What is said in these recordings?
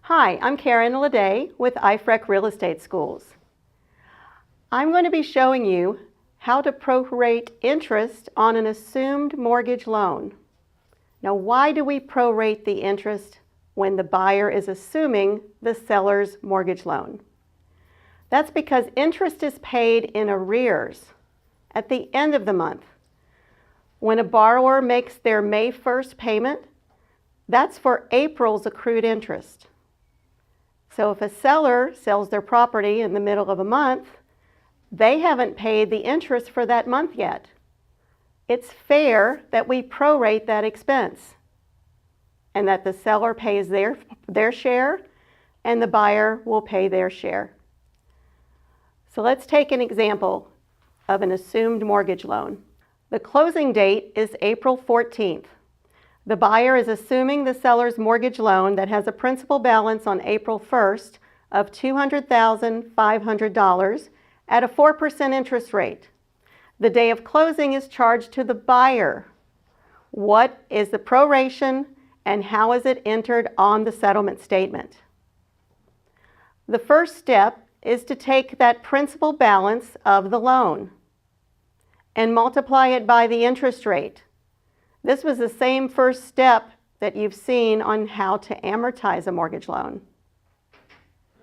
Hi, I'm Karen Leday with IFREC Real Estate Schools. I'm going to be showing you how to prorate interest on an assumed mortgage loan. Now, why do we prorate the interest when the buyer is assuming the seller's mortgage loan? That's because interest is paid in arrears at the end of the month. When a borrower makes their May 1st payment, that's for April's accrued interest. So if a seller sells their property in the middle of a month, they haven't paid the interest for that month yet. It's fair that we prorate that expense and that the seller pays their share and the buyer will pay their share. So let's take an example of an assumed mortgage loan. The closing date is April 14th. The buyer is assuming the seller's mortgage loan that has a principal balance on April 1st of $200,500 at a 4% interest rate. The day of closing is charged to the buyer. What is the proration and how is it entered on the settlement statement? The first step is to take that principal balance of the loan and multiply it by the interest rate. This was the same first step that you've seen on how to amortize a mortgage loan.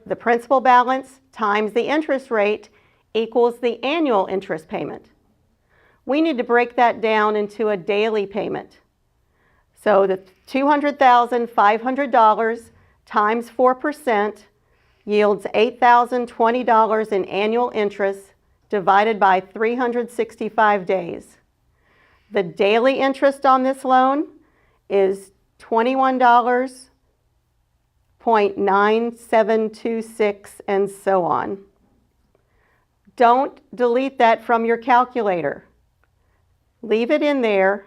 The principal balance times the interest rate equals the annual interest payment. We need to break that down into a daily payment. So the $200,500 times 4% yields $8,020 in annual interest divided by 365 days. The daily interest on this loan is $21.9726 and so on. Don't delete that from your calculator. Leave it in there,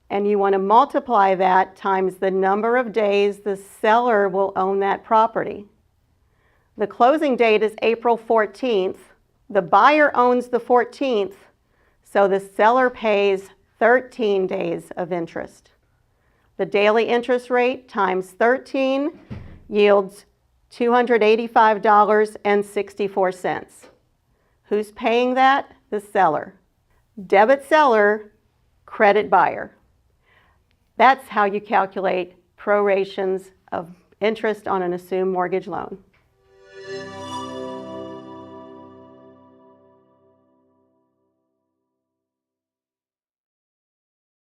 and you want to multiply that times the number of days the seller will own that property. The closing date is April 14th. The buyer owns the 14th, so the seller pays 13 days of interest. The daily interest rate times 13 yields $285.64. Who's paying that? The seller. Debit seller, credit buyer. That's how you calculate prorations of interest on an assumed mortgage loan.